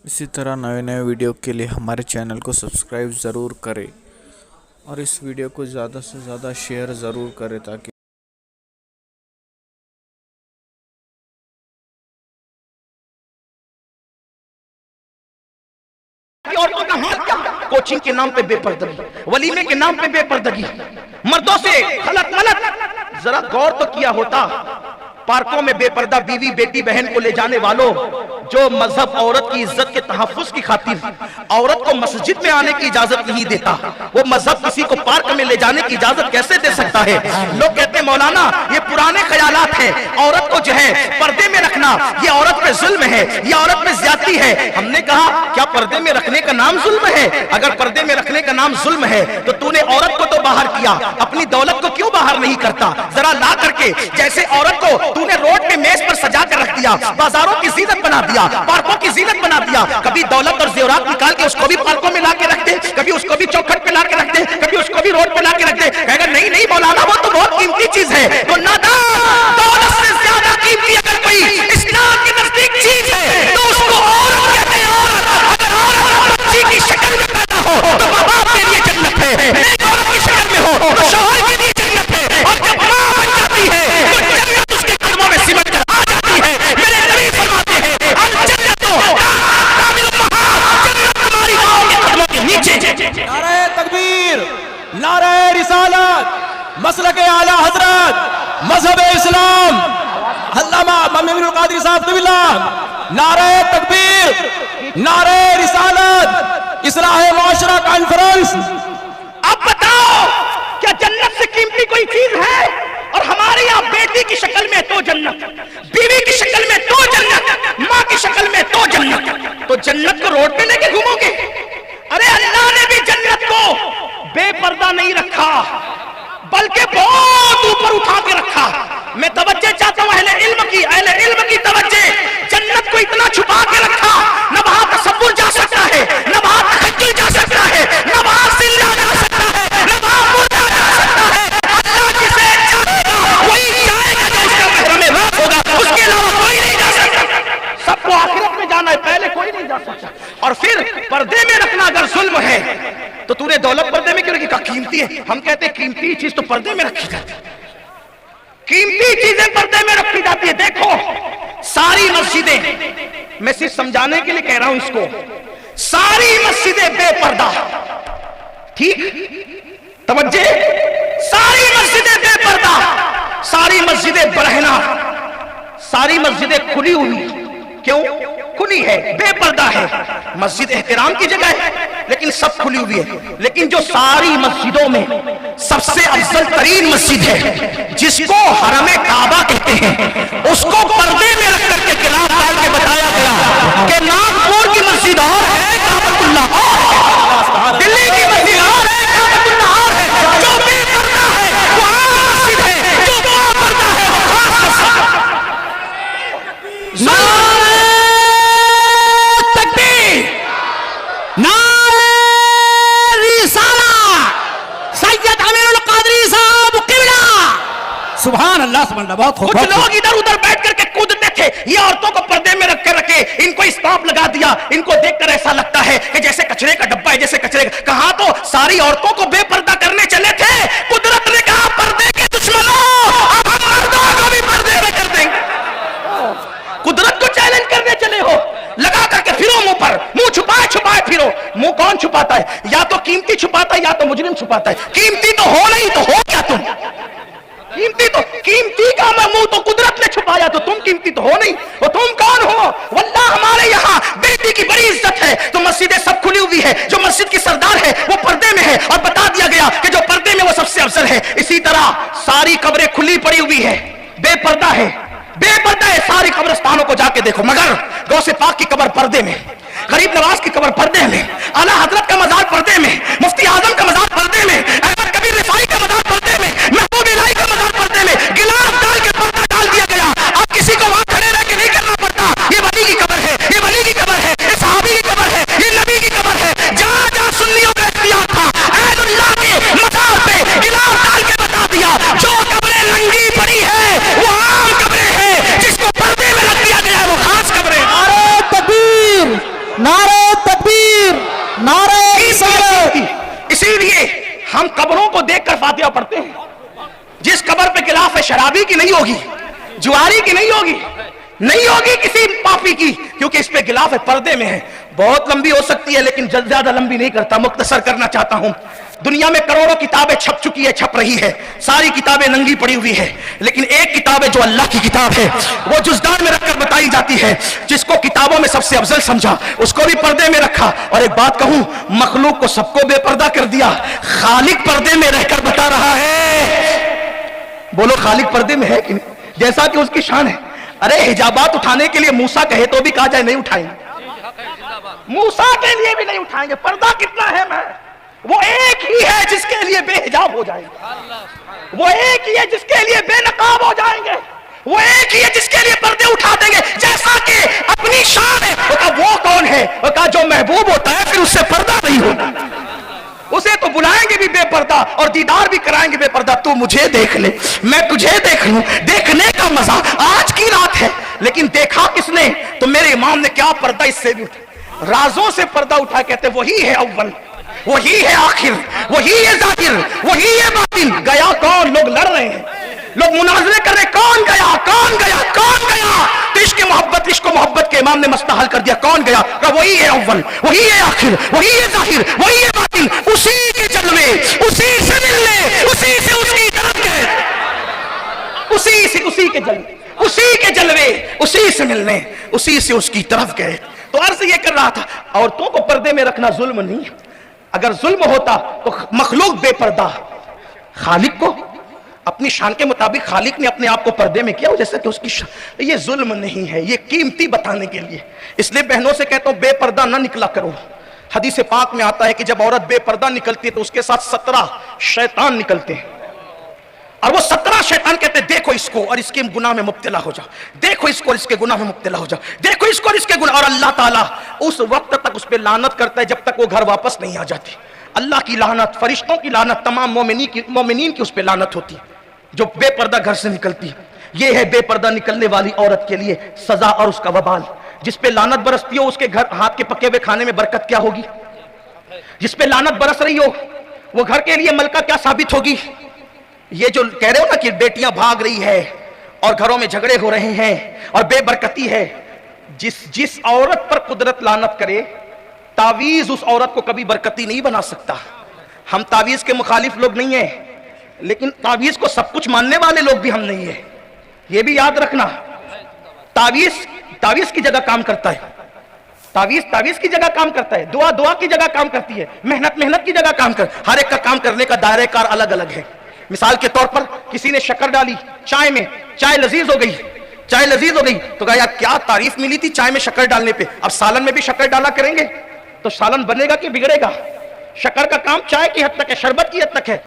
इसी तरह नए नए वीडियो के लिए हमारे चैनल को सब्सक्राइब ज़रूर करें और इस वीडियो को ज़्यादा से ज़्यादा शेयर ज़रूर करें ताकि औरतों का हाथ क्या, कोचिंग के नाम पे बेपर्दगी, वलीमे के नाम पे बेपर्दगी, मर्दों से खलत मलत। जरा गौर तो किया होता, पार्कों में बेपर्दा बीवी बेटी बहन को ले जाने वालों, जो मजहब औरत की इज्जत के तहफ्फुज की खातिर औरत को मस्जिद में आने की इजाजत नहीं देता, वो मजहब किसी को पार्क में ले जाने की इजाजत कैसे दे सकता है? लोग कहते हैं मौलाना ये पुराने ख्यालात हैं, औरत को जो है पर्दे में रखना ये औरत पे जुल्म है, ये औरत पे ज्यादती है। हमने कहा क्या पर्दे में रखने का नाम जुल्म है? अगर पर्दे में रखने का नाम जुल्म है तो तूने औरत को तो बाहर किया, अपनी दौलत को क्यों बाहर नहीं करता? जरा ला करके जैसे औरत को तूने रोड पे मेज पर सजा कर रख दिया, बाजारों की जीनत बना दिया, पार्कों की जीनत बना दिया, कभी दौलत और जेवरात निकाल के उसको भी पार्कों में ला के रख दे, कभी उसको भी चौखट पे ला के रख दे, कभी उसको भी रोड पे ला के रख दे। कहेगा नहीं नहीं मौलाना वो तो बहुत कीमती चीज है। तो नादान, दौलत से ज्यादा कीमती अगर कोई इस्लाम के नजदीक चीज है तो उसको औरत कहते हैं। औरत अगर औरत बच्ची की शक्ल में पैदा हो तो माँ बाप के लिए जन्नत है, नेक औरत की शक्ल में हो तो शौहर के लिए जन्नत है, और जब माँ बन जाती है तो जन्नत उसके कदमों में सिमट कर आ जाती है। मेरे नबी फरमाते हैं अल जन्नतो कामिल महा, जन्नत तुम्हारी माँ के कदमों के नीचे। नारे तकबीर, नारे रिसालत, मसलक आला हजरत, मजहब इस्लाम, अल्लामा मोहम्मद कादरी साहब तबिल्लाह। नारे तकबीर, नारे रिसालत, इस्लाह मुआशरा कॉन्फ्रेंस। अब बताओ क्या जन्नत से कीमती कोई चीज है? और हमारे यहाँ बेटी की शक्ल में तो जन्नत, बीवी की शक्ल में तो जन्नत, माँ की शक्ल में तो जन्नत। तो जन्नत को रोड पे लेके घूमोगे? अरे अल्लाह ने भी जन्नत को बेपर्दा नहीं रखा बल्कि बहुत ऊपर उठा के रखा। मैं तवज्जो चाहता हूं अहले इल्म की तवज्जो। जन्नत को इतना छुपा के रखा, न वहां तसव्वुर जा सकता है, न वहां तखय्युल जा सकता है, न वहां जिंदा जा सकता है, न वहां मुर्दा जा सकता है। अल्लाह जिसे चाहेगा वही जाएगा, जो उसका महरम रात होगा, उसके अलावा कोई नहीं जा सकता। सबको आखिरत में जाना है, पहले कोई नहीं जा सकता। और फिर पर्दे में रखना अगर जुल्म है तो तूने दौलत पर्दे में क्यों रखी? कहा कीमती है। हम कहते हैं कीमती चीज तो पर्दे में रखी जाती है, कीमती चीजें पर्दे में रखी जाती है। देखो सारी मस्जिदें, मैं सिर्फ समझाने के लिए कह रहा हूं इसको, सारी मस्जिदें बेपर्दा, ठीक तवज्जो, सारी मस्जिदें बेपर्दा, सारी मस्जिदें बरहना, सारी मस्जिदें खुली हुई। क्यों खुली है? बेपर्दा है। मस्जिद एहतराम की जगह है लेकिन सब खुली हुई है। लेकिन जो सारी मस्जिदों में सबसे अफजल तरीन मस्जिद है जिसको हरमे काबा कहते हैं, उसको पर्दे में रख करके गिलाफ डाल के बताया गया कि नागपुर की मस्जिद और है, काबतुल्लाह और, दिल्ली की मस्जिद और है, काबतुल्लाह और है। जो बेपर्दा है वो आम मस्जिद है, जो बेपर्दा है वो खास मस्जिद। सुभान अल्लाह, सुभान अल्लाह। बहुत कुछ लोग इधर उधर बैठ करके कूदते थे, ये औरतों को पर्दे में रख कर रखे, इनको स्टॉप लगा दिया, इनको देखकर ऐसा लगता है कि जैसे कचरे का डब्बा है, जैसे कचरे का। कहा तो सारी औरतों को बेपर्दा करने चले थे, कुदरत ने कहा पर्दे के दुश्मनों अब हम मर्दों को भी पर्दे में कर देंगे। कुदरत को चैलेंज करने चले हो, लगा करके फिरो मुंह पर, मुंह छुपाए छुपाए फिरो। मुंह कौन छुपाता है? या तो कीमती छुपाता है या तो मुजरिम छुपाता है। कीमती तो हो नहीं तो हो क्या तुम? कीमती का मुंह तो कुदरत ने छुपाया, तो तुम कीमती तो हो नहीं। वो तुम कौन हो? वल्लाह हमारे यहाँ बेटी की बड़ी इज्जत है, तो मस्जिदें सब खुली हुई है, जो मस्जिद की सरदार है वो पर्दे में है, और बता दिया गया कि जो पर्दे में वो सबसे अफजल है। इसी तरह सारी कब्रें खुली पड़ी हुई है, बेपर्दा है, बेपर्दा है। सारी कब्रिस्तानों को जाके देखो, मगर गौसे पाक की कब्र पर्दे में, गरीब नवाज की कब्र पर्दे में, आला हजरत का मजार पर्दे में, मुफ्ती आजम का मजार पर्दे में, अहमद कबीर रिफाई का मजार पर्दे में, महबूब इलाही का मजार पर्दे में, गिलाफ डाल के पर्दा डाल दिया गया। अब किसी को वहां खड़े रह के नहीं करना पड़ता। ये वली की कब्र है, ये वली की कब्र है, ये सहाबी की कब्र है, ये नबी की कब्र है। जहां जहां सुन्नियों का इख्तियार था, अहलुल्लाह के मजार पे गिलाफ डाल के बता दिया जो कब्रें नंगी पड़ी है वो आम कब्रें हैं, जिसको पर्दे में रख दिया गया है वो खास कब्रें। नारे तकबीर, नारे ہم قبروں کو دیکھ کر فاتحہ پڑھتے ہیں. جس قبر پہ غلاف ہے شرابی کی نہیں ہوگی, جواری کی نہیں ہوگی, نہیں ہوگی کسی پاپی کی, کیونکہ اس پہ غلاف ہے, پردے میں ہے. بہت لمبی ہو سکتی ہے لیکن زیادہ لمبی نہیں کرتا, مختصر کرنا چاہتا ہوں. دنیا میں کروڑوں کتابیں چھپ چکی ہے, چھپ رہی ہے, ساری کتابیں ننگی پڑی ہوئی ہے, لیکن ایک کتاب ہے جو اللہ کی کتاب ہے, وہ جزدان میں رکھ کر بتائی جاتی ہے. جس کو کتابوں میں سب سے افضل سمجھا اس کو بھی پردے میں رکھا. اور ایک بات کہوں, مخلوق کو سب کو بے پردہ کر دیا, خالق پردے میں رہ کر بتا رہا ہے. بولو خالق پردے میں ہے کہ نہیں, جیسا کہ اس کی شان ہے. ارے حجابات اٹھانے کے لیے موسیٰ کہے تو بھی کہا جائے نہیں اٹھائیں گے, موسیٰ کے لیے بھی نہیں اٹھائیں گے. پردہ کتنا اہم ہے. وہ ایک ہی ہے جس کے لیے بے حجاب ہو جائیں گے, وہ ایک ہی ہے جس کے لیے بے نقاب ہو جائیں گے, وہ ایک ہی ہے جس کے لیے پردے اٹھا دیں گے. جیسا کہ اپنی شان ہے. وہ کہا وہ کون ہے, وہ کہا جو محبوب ہوتا ہے پھر اس سے پردہ نہیں ہوتا, اسے تو بلائیں گے بھی بے پردہ اور دیدار بھی کرائیں گے بے پردہ. تو مجھے دیکھ لے, میں تجھے دیکھ لوں, دیکھنے کا مزہ آج کی رات ہے. لیکن دیکھا کس نے, تو میرے امام نے کیا پردہ اس سے بھی اٹھا, رازوں سے پردہ اٹھا. کہتے وہی ہے اول, وہی ہے آخر, وہی ہے ظاہر, وہی ہے باطن. گیا کون, لوگ لڑ رہے ہیں, لوگ مناظرے کر رہے, کون گیا, کون گیا, کون گیا. تو عشق محبت, عشق و محبت کے امام نے مسئلہ حل کر دیا, کون گیا. کہ وہی ہے اول, وہی ہے آخر, وہی ہے ظاہر, وہی ہے باطن. اسی کے جلوے, اسی سے ملنے, اسی سے اس کی طرف گئے, اسی سے, اسی کے جلوے, اسی کے جلوے, اسی سے ملنے, اسی سے اس کی طرف گئے. تو عرض یہ کر رہا تھا, عورتوں کو پردے میں رکھنا ظلم نہیں ہے. اگر ظلم ہوتا تو مخلوق بے پردہ, خالق کو اپنی شان کے مطابق خالق نے اپنے آپ کو پردے میں کیا, جیسا کہ اس کی شان. یہ ظلم نہیں ہے, یہ قیمتی بتانے کے لیے. اس لیے بہنوں سے کہتا ہوں بے پردہ نہ نکلا کرو. حدیث پاک میں آتا ہے کہ جب عورت بے پردہ نکلتی ہے تو اس کے ساتھ 17 شیطان نکلتے ہیں, اور وہ 17 شیطان کہتے ہیں دیکھو اس کو اور اس کے گناہ میں مبتلا ہو جاؤ, دیکھو اس کو اور اس کے گناہ میں مبتلا ہو جاؤ, دیکھو اس کو اور اس کے گناہ. اور اللہ تعالیٰ اس وقت تک اس پہ لعنت کرتا ہے جب تک وہ گھر واپس نہیں آ جاتی. اللہ کی لعنت, فرشتوں کی لعنت, تمام مومنین کی اس پہ لعنت ہوتی جو بے پردہ گھر سے نکلتی. یہ ہے بے پردہ نکلنے والی عورت کے لیے سزا اور اس کا وبال. جس پہ لعنت برستی ہو اس کے گھر ہاتھ کے پکے ہوئے کھانے میں برکت کیا ہوگی, جس پہ لعنت برس رہی ہو وہ گھر کے لیے ملکہ کیا ثابت ہوگی. یہ جو کہہ رہے ہو نا کہ بیٹیاں بھاگ رہی ہے اور گھروں میں جھگڑے ہو رہے ہیں اور بے برکتی ہے, جس عورت پر قدرت لعنت کرے, تعویذ اس عورت کو کبھی برکتی نہیں بنا سکتا. ہم تعویذ کے مخالف لوگ نہیں ہیں, لیکن تعویذ کو سب کچھ ماننے والے لوگ بھی ہم نہیں ہیں. یہ بھی یاد رکھنا, تعویذ کی جگہ کام کرتا ہے, تعویذ کی جگہ کام کرتا ہے, دعا کی جگہ کام کرتی ہے, محنت کی جگہ کام ہر ایک کا کام کرنے کا دائرہ کار الگ الگ ہے. مثال کے طور پر کسی نے شکر ڈالی چائے میں, چائے لذیذ ہو گئی, تو کہا یار کیا تعریف ملی تھی چائے میں شکر ڈالنے پہ, اب سالن میں بھی شکر ڈالا کریں گے تو سالن بنے گا کہ بگڑے گا. شکر کا کام چائے کی حد تک ہے, شربت کی حد تک ہے.